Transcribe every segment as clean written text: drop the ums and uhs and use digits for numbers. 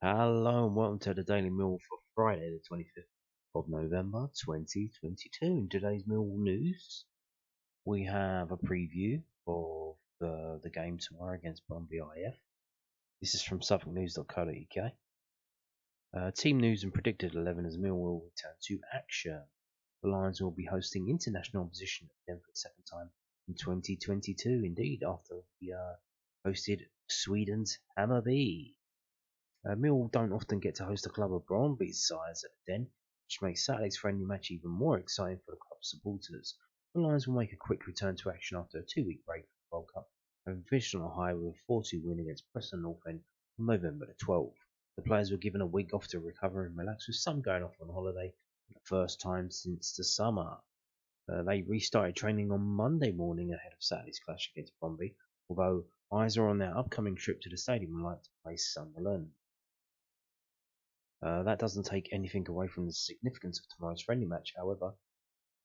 Hello and welcome to the Daily Mill for Friday, the 25th of November 2022. In today's Mill news, we have a preview of the game tomorrow against Brøndby IF. This is from suffolknews.co.uk. Team news and predicted 11 as Mill will return to action. The Lions will be hosting international opposition again for the second time in 2022, indeed, after we hosted Sweden's Hammarby. Mill don't often get to host a club of Brøndby's size at the Den, which makes Saturday's friendly match even more exciting for the club's supporters. The Lions will make a quick return to action after a 2-week break for the World Cup, having finished on a high with a 4-2 win against Preston North End on November the 12th. The players were given a week off to recover and relax, with some going off on holiday for the first time since the summer. They restarted training on Monday morning ahead of Saturday's clash against Brøndby, although eyes are on their upcoming trip to the stadium like to face Sunderland. That doesn't take anything away from the significance of tomorrow's friendly match. However,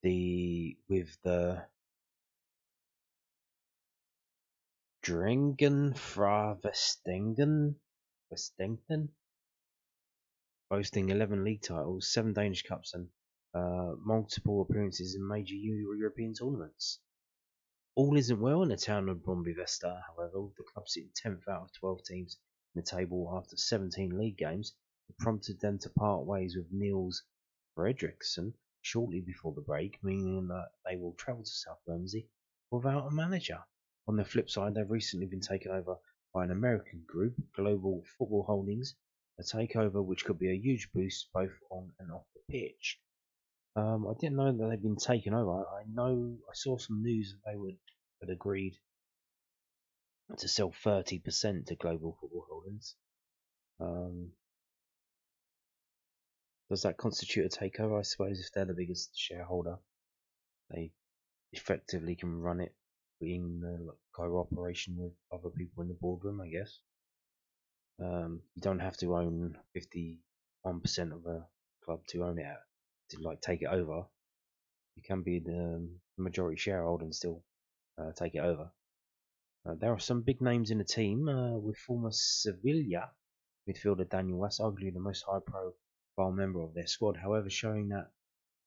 with the Drengen fra Vestengen boasting 11 league titles, 7 Danish Cups, and multiple appearances in major European tournaments. All isn't well in the town of Brøndby Vesta, however, with the club sitting 10th out of 12 teams in the table after 17 league games. It prompted them to part ways with Niels Fredriksson shortly before the break, meaning that they will travel to South Guernsey without a manager. On the flip side, they've recently been taken over by an American group, Global Football Holdings, a takeover which could be a huge boost both on and off the pitch. I didn't know that they'd been taken over. I saw some news that they had agreed to sell 30% to Global Football Holdings. Does that constitute a takeover? I suppose if they're the biggest shareholder, they effectively can run it in cooperation with other people in the boardroom, I guess. You don't have to own 51% of a club to own it, to take it over. You can be the majority shareholder and still take it over. There are some big names in the team, with former Sevilla midfielder Daniel Wass, arguably the most high-profile member of their squad. However, showing that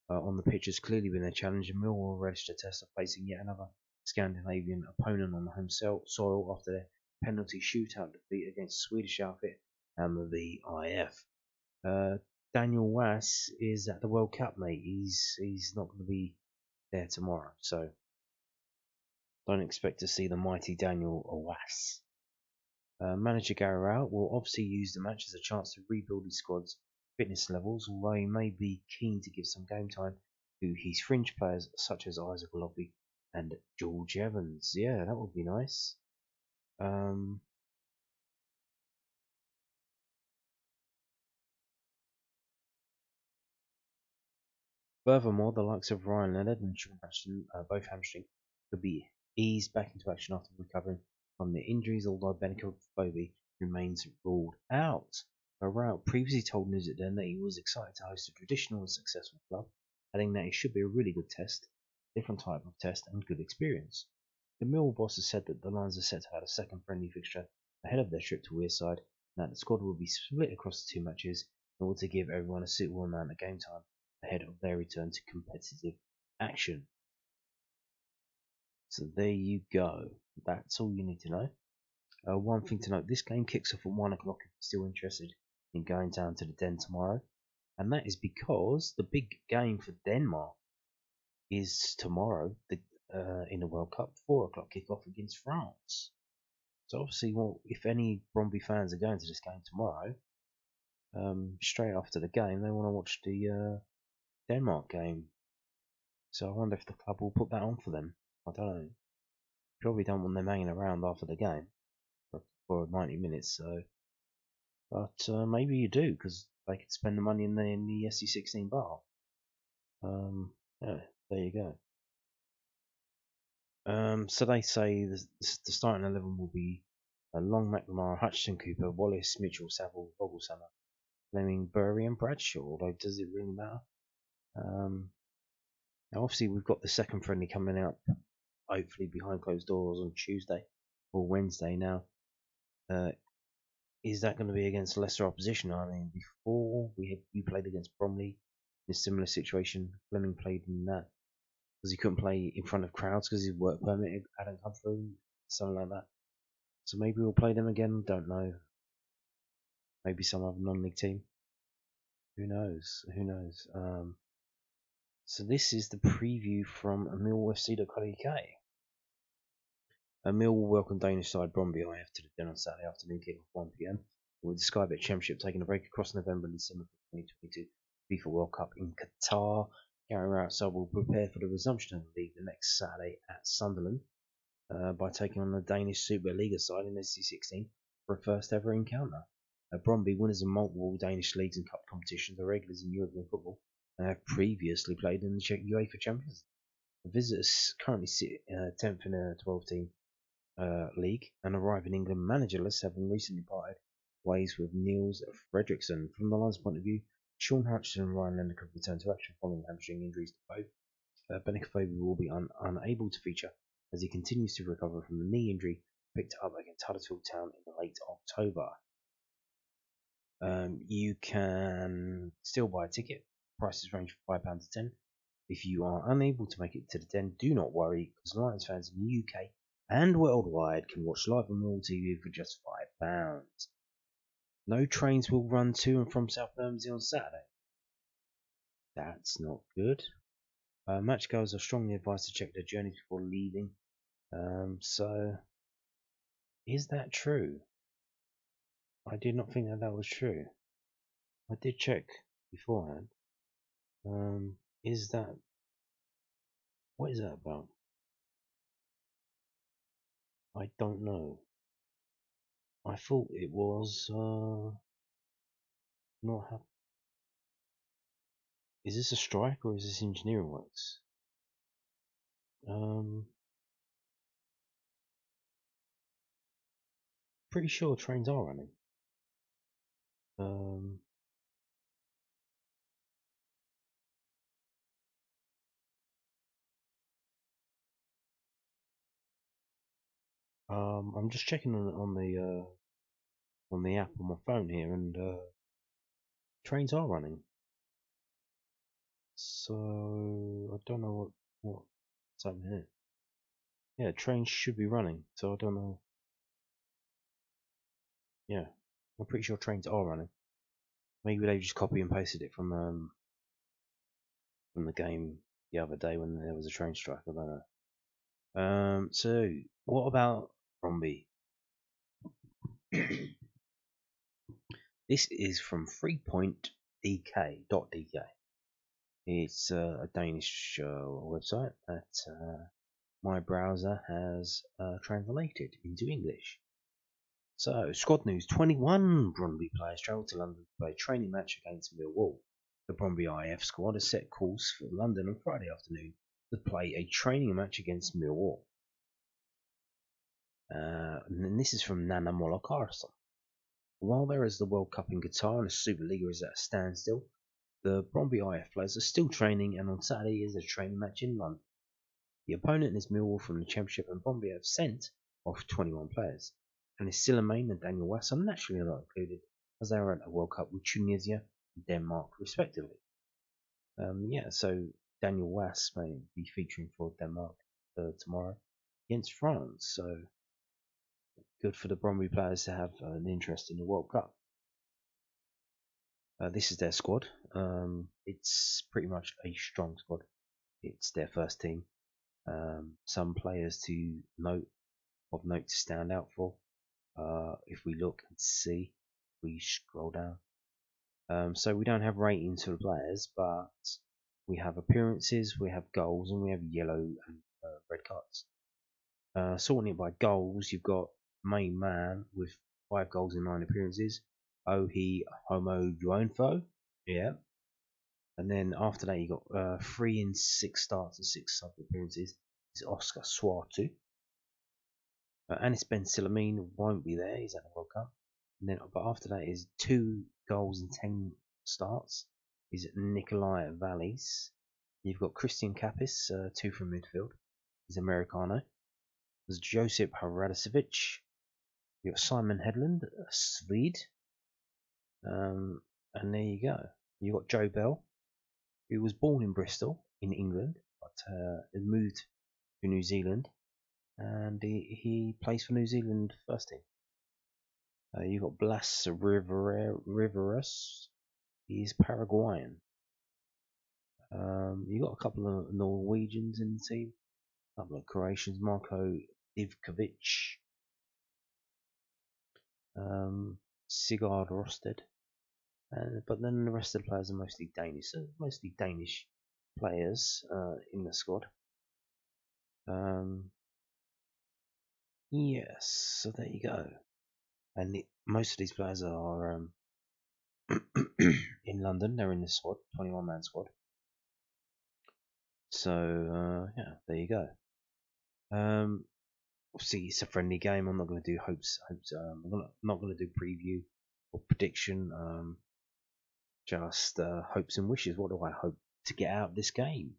on the pitch has clearly been a challenge, and Millwall relish the test of facing yet another Scandinavian opponent on the home soil after their penalty shootout defeat against Swedish outfit Hammarby IF. Daniel Wass is at the World Cup, mate. He's not going to be there tomorrow, so don't expect to see the mighty Daniel Wass. Manager Gary Rowett will obviously use the match as a chance to rebuild his squad's fitness levels, although he may be keen to give some game time to his fringe players such as Isaac Lobby and George Evans. Yeah, that would be nice. Furthermore, the likes of Ryan Leonard and Sean Ashton, both hamstring, could be eased back into action after recovering from their injuries, although Benica Fobi remains ruled out. Rowett previously told News at Den that he was excited to host a traditional and successful club, adding that it should be a really good test, different type of test, and good experience. The Millwall boss has said that the Lions are set to have a second friendly fixture ahead of their trip to Wearside, and that the squad will be split across the 2 matches in order to give everyone a suitable amount of game time ahead of their return to competitive action. So there you go. That's all you need to know. One thing to note, this game kicks off at 1 o'clock if you're still interested in going down to the Den tomorrow. And that is because the big game for Denmark is tomorrow in the World Cup, 4 o'clock kickoff against France. So obviously, if any Brøndby fans are going to this game tomorrow, straight after the game, they want to watch the Denmark game. So I wonder if the club will put that on for them. I don't know. Probably don't want them hanging around after the game for 90 minutes. But maybe you do, because they could spend the money in the SC16 bar. Yeah, there you go. So they say the starting 11 will be Long, McNamara, Hutchinson, Cooper, Wallace, Mitchell, Saville, Vogelsammer, Fleming, Bury, and Bradshaw. Although, does it really matter? Now, obviously, we've got the second friendly coming out, hopefully behind closed doors on Tuesday or Wednesday. Now, is that going to be against lesser opposition? I mean, before we played against Bromley in a similar situation. Flemming played in that because he couldn't play in front of crowds because his work permit hadn't come through, something like that. So maybe we'll play them again. Don't know. Maybe some other non-league team. Who knows? Who knows? So this is the preview from millwallfc.co.uk. Mill will welcome Danish side Brøndby IF to the Den on Saturday afternoon, kick off 1 p.m. With the Sky Bet Championship taking a break across November and December 2022 FIFA World Cup in Qatar. Gary Outside will prepare for the resumption of the league the next Saturday at Sunderland by taking on the Danish Super Liga side in SC16 for a first ever encounter. Brøndby, winners of multiple Danish leagues and cup competitions, are regulars in European football and have previously played in the UEFA Champions League. The visitors currently sit 10th in a 12-team league and arrive in England managerless, having recently parted ways with Niels Fredriksson. From the Lions' point of view, Sean Hutchinson and Ryan Lender could return to action following hamstring injuries to both. Benikovic will be unable to feature as he continues to recover from the knee injury picked up against Huddersfield Town in late October. You can still buy a ticket. Prices range from £5 to £10. If you are unable to make it to the Den, do not worry, because Lions fans in the UK and worldwide can watch live on Millwall TV for just £5. No trains will run to and from South Bermondsey on Saturday. That's not good. Matchgoers are strongly advised to check their journeys before leaving. So, is that true? I did not think that was true. I did check beforehand. Is that... What is that about? I don't know. I thought it was not happening. Is this a strike or is this engineering works? Pretty sure trains are running. I'm just checking on the app on my phone here, and trains are running. So I don't know what's happening here. Yeah, trains should be running. So I don't know. Yeah, I'm pretty sure trains are running. Maybe they just copy and pasted it from the game the other day when there was a train strike. I don't know. So what about Brøndby? This is from freepointdk.dk. It's a Danish website that my browser has translated into English. So, squad news: 21 Brøndby players travel to London to play a training match against Millwall. The Brøndby IF squad has set course for London on Friday afternoon to play a training match against Millwall. And this is from Nana Molokarsson. While there is the World Cup in Qatar and the Super Liga is at a standstill, the Brøndby IF players are still training, and on Saturday is a training match in London. The opponent is Millwall from the Championship, and Brøndby have sent off 21 players. And Silemain and Daniel Wass are naturally not included, as they are at the World Cup with Tunisia and Denmark, respectively. So Daniel Wass may be featuring for Denmark tomorrow against France. So good for the Brøndby players to have an interest in the World Cup. This is their squad. It's pretty much a strong squad. It's their first team. Some players to note to stand out for. If we look and see, we scroll down. So we don't have ratings for the players, but we have appearances, we have goals, and we have yellow and red cards. Sorting it by goals, you've got main man with 5 goals in 9 appearances. Ohi Homo Juonfo, yeah. And then after that, you got 3 in 6 starts and 6 sub appearances. It's Oscar Suatu. Anis Ben Silamin won't be there. He's at the World Cup. And then, but after that is 2 goals and 10 starts. Is Nikolai Vallis. You've got Christian Kapis, 2 from midfield. He's Americano. There's Josip Haradicevic. You got Simon Headland, a Swede. And there you go. You got Joe Bell, who was born in Bristol, in England, but has moved to New Zealand, and he plays for New Zealand first team. You got Blas Riveros, he's Paraguayan. You got a couple of Norwegians in the team, a couple of Croatians, Marko Ivkovic, Sigurd Rosted, but then the rest of the players are mostly Danish, so mostly Danish players in the squad. Yes, so there you go. And most of these players are in London. They're in the squad, 21-man squad. So yeah, there you go. Obviously, it's a friendly game. I'm not going to do hopes. I'm not going to do preview or prediction. Just hopes and wishes. What do I hope to get out of this game?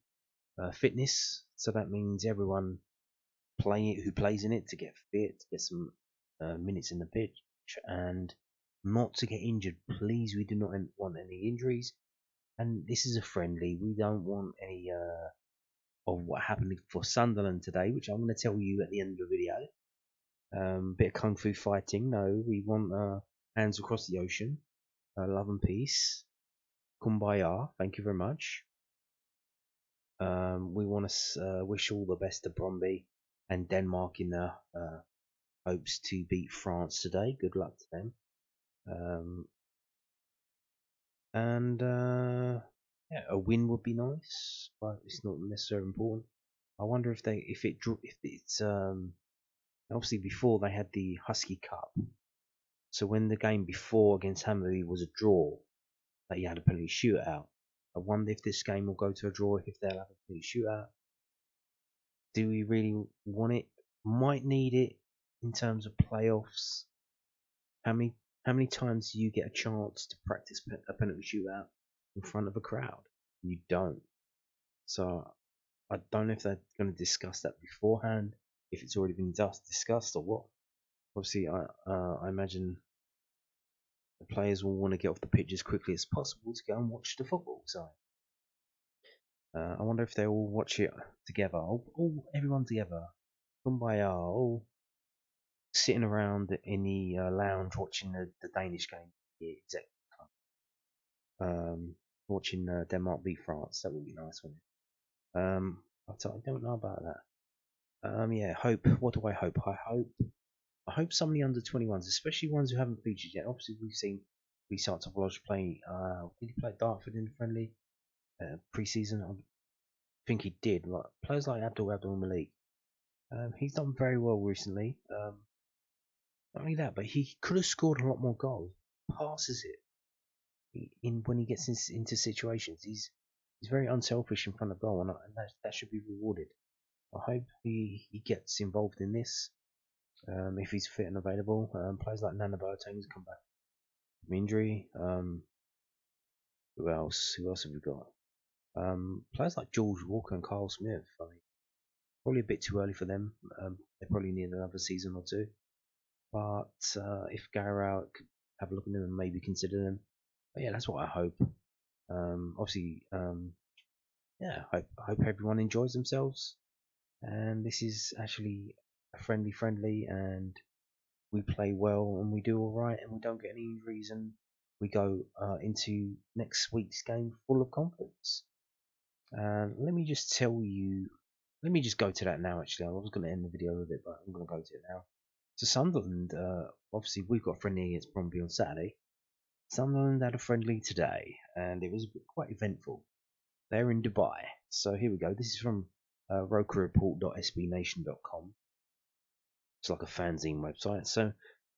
Fitness. So that means everyone who plays in it to get fit, to get some minutes in the pitch, and not to get injured. Please, we do not want any injuries. And this is a friendly. We don't want any of what happened for Sunderland today, which I'm going to tell you at the end of the video. Bit of kung fu fighting. No, we want hands across the ocean. Love and peace. Kumbaya. Thank you very much. We want to wish all the best to Brøndby and Denmark in their hopes to beat France today. Good luck to them. Yeah, a win would be nice, but it's not necessarily important. I wonder if it's obviously before they had the Husky Cup. So when the game before against Hammerby was a draw, that you had a penalty shootout. I wonder if this game will go to a draw, if they'll have a penalty shootout. Do we really want it? Might need it in terms of playoffs. How many times do you get a chance to practice a penalty shootout in front of a crowd? You don't. So I don't know if they're going to discuss that beforehand, if it's already been discussed or what. Obviously, I imagine the players will want to get off the pitch as quickly as possible to go and watch the football. So I wonder if they all watch it together, everyone together, kumbaya, all sitting around in the lounge watching the Danish game. Yeah, exactly. Watching Denmark beat France. That would be nice, wouldn't it? I don't know about that. Yeah, hope. What do I hope? I hope some of the under 21s, especially ones who haven't featured yet. Obviously, we've seen Restart to Vlodge play. Did he play Dartford in the friendly pre-season? I think he did. Like players like Abdul Malik. He's done very well recently. Not only that, but he could have scored a lot more goals. Passes it when he gets into situations. He's very unselfish in front of goal, and that should be rewarded. I hope he gets involved in this if he's fit and available. Players like Nana Boateng's come back from injury. Who else? Who else have we got? Players like George Walker and Carl Smith. I mean, probably a bit too early for them. They probably need another season or two. But if Garrow could have a look at them and maybe consider them, but yeah, that's what I hope. Obviously, yeah, I hope everyone enjoys themselves. And this is actually a friendly, and we play well and we do all right, and we don't get any injuries, and we go into next week's game full of confidence. Let me just tell you. Let me just go to that now. Actually, I was going to end the video with it, but I'm going to go to it now. So Sunderland, obviously we've got a friendly against Brøndby on Saturday. Sunderland had a friendly today, and it was quite eventful. They're in Dubai. So here we go. This is from rokerreport.sbnation.com. It's like a fanzine website. So,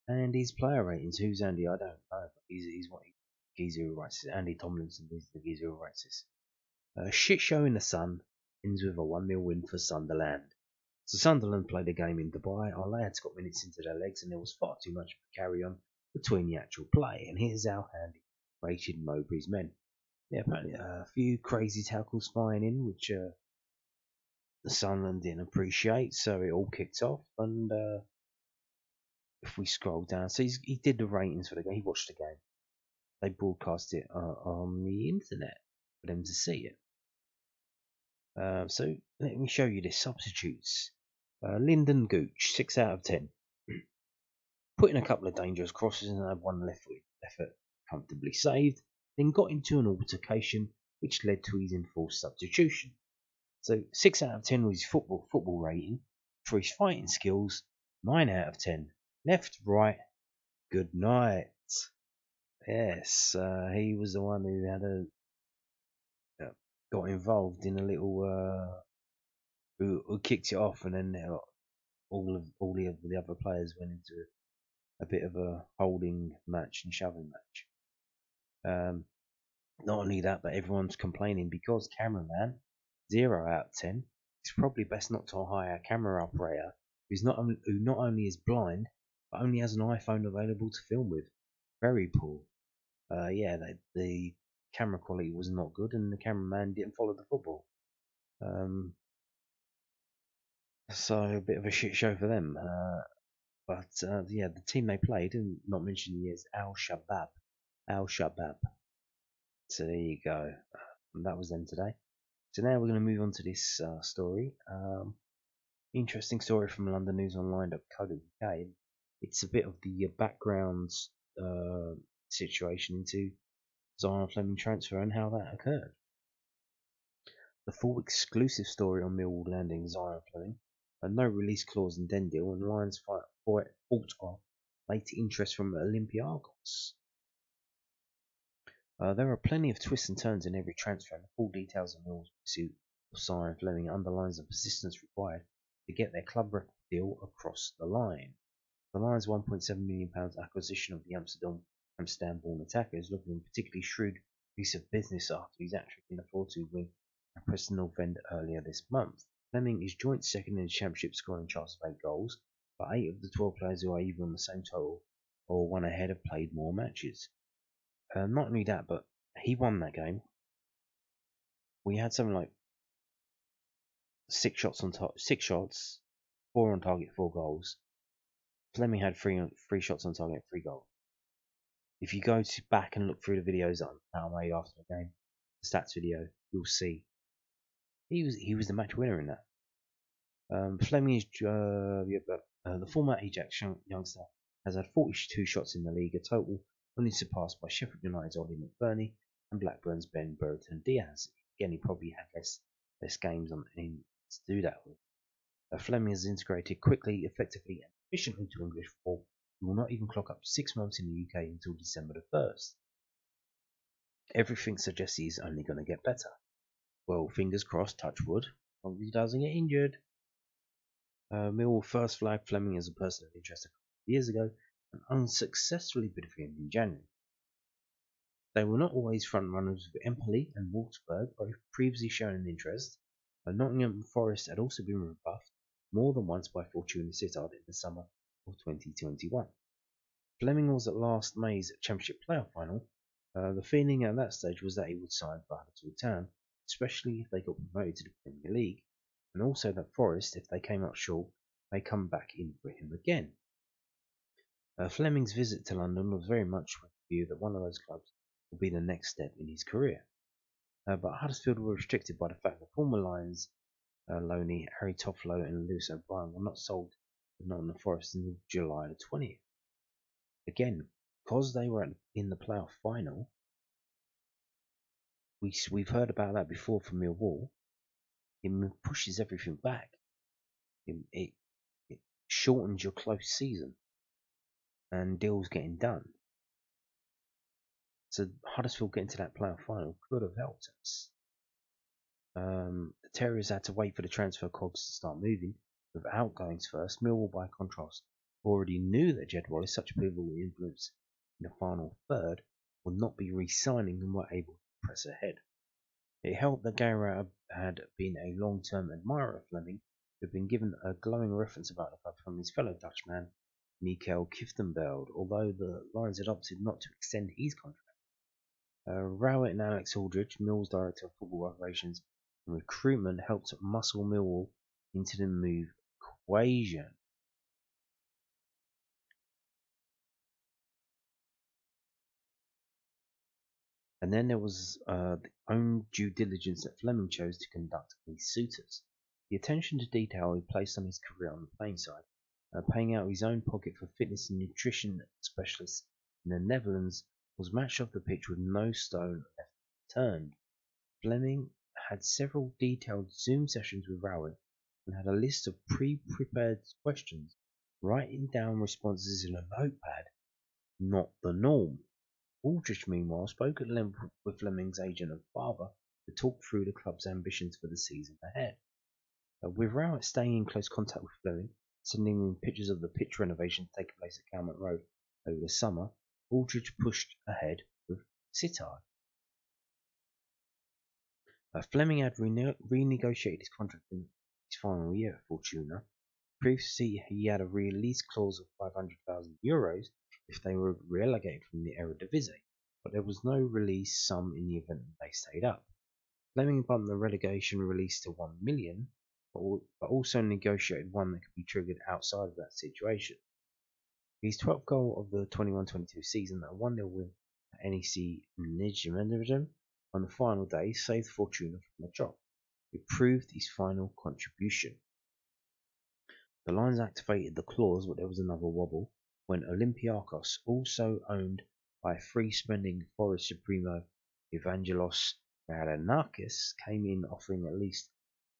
and his player ratings. Who's Andy? I don't know. He's what geezer who writes this. Andy Tomlinson is the geezer who writes this. Shit show in the sun ends with a 1-0 win for Sunderland. So Sunderland played a game in Dubai. Our lads got minutes into their legs, and there was far too much carry on between the actual play. And here's how handy rated Mowbray's men. Yeah, apparently a few crazy tackles flying in, which the Sunderland didn't appreciate. So it all kicked off, and if we scroll down, so he did the ratings for the game. He watched the game. They broadcast it on the internet for them to see it. So let me show you the substitutes. Lyndon Gooch, 6 out of 10. Put in a couple of dangerous crosses and had one left-footed effort comfortably saved, then got into an altercation which led to his enforced substitution. So 6 out of 10 was his football rating. For his fighting skills, 9 out of 10. Left, right, good night. Yes, he was the one who had got involved in a little who kicked it off, and then all the other players went into a bit of a holding match and shoving match. Not only that, but everyone's complaining because cameraman 0 out of 10. It's probably best not to hire a camera operator who not only is blind but only has an iPhone available to film with. Very poor. Yeah, the camera quality was not good, and the cameraman didn't follow the football. So a bit of a shit show for them. But yeah, the team they played, and not mentioned is Al Shabab. Al Shabab. So there you go. And that was them today. So now we're going to move on to this story. Interesting story from londonnewsonline.co.uk. It's a bit of the background situation into Zian Flemming transfer and how that occurred. The full exclusive story on Millwall landing Zian Flemming, a no release clause in den deal, and Lions fight for it off later interest from Olympiacos. There are plenty of twists and turns in every transfer, and the full details of Millwall's pursuit of Zian Flemming underlines the persistence required to get their club record deal across the line. The Lions' £1.7 million acquisition of the Amsterdam-born attacker is looking a particularly shrewd piece of business after his hat-trick in a 4-2 win at Preston North End earlier this month. Flemming is joint second in the Championship, scoring charts of 8 goals, but 8 of the 12 players who are either on the same total or one ahead have played more matches. Not only that, but he won that game. We had something like 6 shots, 4 on target, 4 goals. Flemming had 3 shots on target, 3 goals. If you go back and look through the videos that I made after the game, the stats video, you'll see he was the match winner in that. Flemming is the former Ajax youngster has had 42 shots in the league, a total only surpassed by Sheffield United's Ollie McBurney and Blackburn's Ben Brereton Diaz. Again, he probably had less games to do that with. Flemming has integrated quickly, effectively, and efficiently into English football. He will not even clock up 6 months in the UK until December the 1st. Everything suggests he's only going to get better. Well, fingers crossed, touch wood, hopefully he doesn't get injured. Millwall first flagged Flemming as a person of interest a couple of years ago and unsuccessfully bid for him in January. They were not always front runners, with Empoli and Wolfsburg both previously shown an interest, and Nottingham Forest had also been rebuffed more than once by Fortuna Sittard in the summer of 2021. Flemming was at last May's Championship playoff final. The feeling at that stage was that he would sign for Huddersfield Town, especially if they got promoted to the Premier League, and also that Forest, if they came up short, may come back in for him again. Flemming's visit to London was very much with the view that one of those clubs would be the next step in his career. But Huddersfield were restricted by the fact that former Lions loanee Harry Toffolo and Lewis O'Brien were not sold to Nottingham Forest until July the 20th. Again, because they were in the playoff final, we've heard about that before from Millwall. It pushes everything back. It shortens your close season, and deals getting done. So Huddersfield getting to that playoff final could have helped us. The Terriers had to wait for the transfer cogs to start moving with outgoings first. Millwall, by contrast, already knew that Jed Wallace, such a pivotal influence in the final third, would not be re-signing and were able to press ahead. It helped that Gary had been a long-term admirer of Flemming, who had been given a glowing reference about the club from his fellow Dutchman, Michael Kieftenbeld, although the Lions had opted not to extend his contract. Rowett and Alex Aldridge, Mill's Director of Football Operations and Recruitment, helped muscle Millwall into the move equation. And then there was the own due diligence that Flemming chose to conduct on his suitors. The attention to detail he placed on his career on the playing side, paying out of his own pocket for fitness and nutrition specialists in the Netherlands, was matched off the pitch with no stone left turned. Flemming had several detailed Zoom sessions with Rowan and had a list of pre-prepared questions, writing down responses in a notepad, not the norm. Aldrich, meanwhile, spoke at length with Flemming's agent and father to talk through the club's ambitions for the season ahead. With Rowett staying in close contact with Flemming, sending him pictures of the pitch renovation taking place at Calmont Road over the summer, Aldrich pushed ahead with Sittard. Flemming had renegotiated his contract in his final year at Fortuna. Previously, he had a release clause of €500,000 if they were relegated from the Eredivisie, but there was no release sum in the event that they stayed up. Flemming bumped the relegation release to €1 million, but also negotiated one that could be triggered outside of that situation. His 12th goal of the 21-22 season, a 1-0 win at NEC Nijmegen on the final day, saved Fortuna from the drop. It proved his final contribution. The Lions activated the clause, but there was another wobble when Olympiakos, also owned by free-spending Forest Supremo Evangelos Varanakis, came in offering at least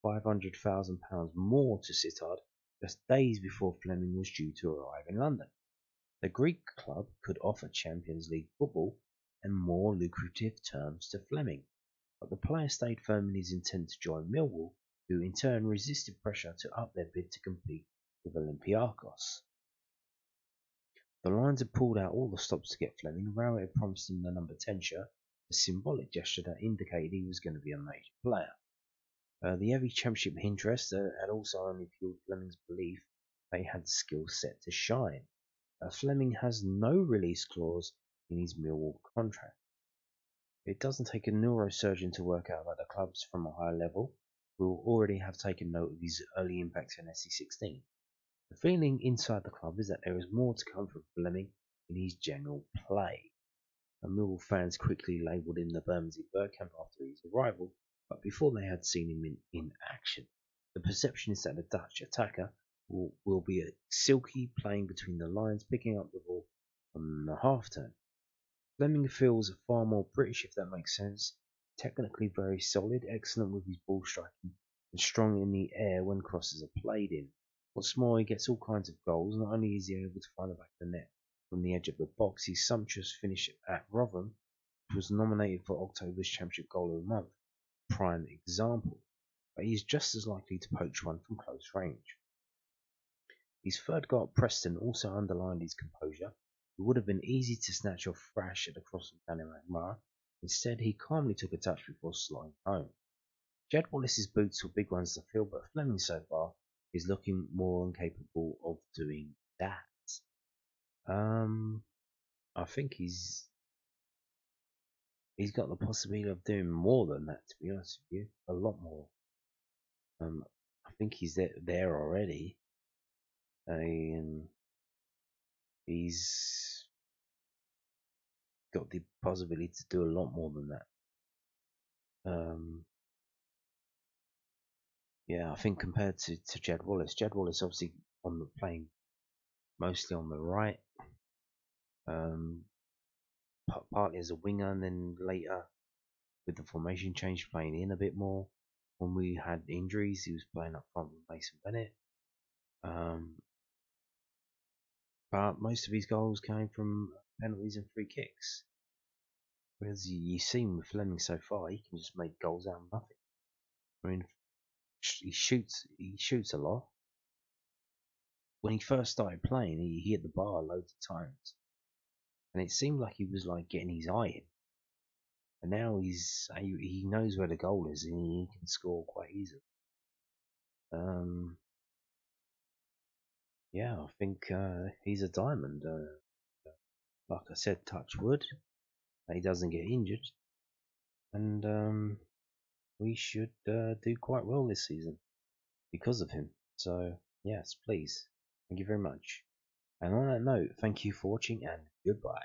£500,000 more to Sittard just days before Flemming was due to arrive in London. The Greek club could offer Champions League football and more lucrative terms to Flemming, but the player stayed firm in his intent to join Millwall, who in turn resisted pressure to up their bid to compete with Olympiakos. The Lions had pulled out all the stops to get Flemming. Rowett had promised him the number 10 shirt, a symbolic gesture that indicated he was going to be a major player. The heavy championship interest had also only fueled Flemming's belief that he had the skill set to shine. Flemming has no release clause in his Millwall contract. It doesn't take a neurosurgeon to work out that the clubs from a higher level will already have taken note of his early impact in SC16. The feeling inside the club is that there is more to come from Flemming in his general play. Millwall fans quickly labelled him the Bermondsey Bergkamp after his arrival, but before they had seen him in action. The perception is that the Dutch attacker will be a silky playing between the lines, picking up the ball on the half-turn. Flemming feels far more British, if that makes sense. Technically very solid, excellent with his ball striking, and strong in the air when crosses are played in. What's more, he gets all kinds of goals. Not only is he able to find the back of the net from the edge of the box, his sumptuous finish at Rotherham, which was nominated for October's Championship Goal of the Month, prime example, but he is just as likely to poach one from close range. His third goal at Preston also underlined his composure. It would have been easy to snatch off Thrash at the cross from Danny McMahon. Instead, he calmly took a touch before sliding home. Jed Wallace's boots were big ones to fill, but Flemming so far is looking more than capable of doing that. I think he's got the possibility of doing more than that, to be honest with you. A lot more. I think he's there already. He's got the possibility to do a lot more than that. Yeah, I think compared to Jed Wallace obviously playing mostly on the right, partly as a winger, and then later with the formation change playing in a bit more. When we had injuries, he was playing up front with Mason Bennett. But most of his goals came from penalties and free kicks. Whereas you've seen with Flemming so far, he can just make goals out of nothing. I mean, he shoots a lot. When he first started playing, he hit the bar loads of times, and it seemed like he was like getting his eye in. And now he knows where the goal is, and he can score quite easily. Yeah, I think he's a diamond. Like I said, touch wood, he doesn't get injured, and we should do quite well this season because of him. So yes, please, thank you very much. And on that note, thank you for watching and goodbye.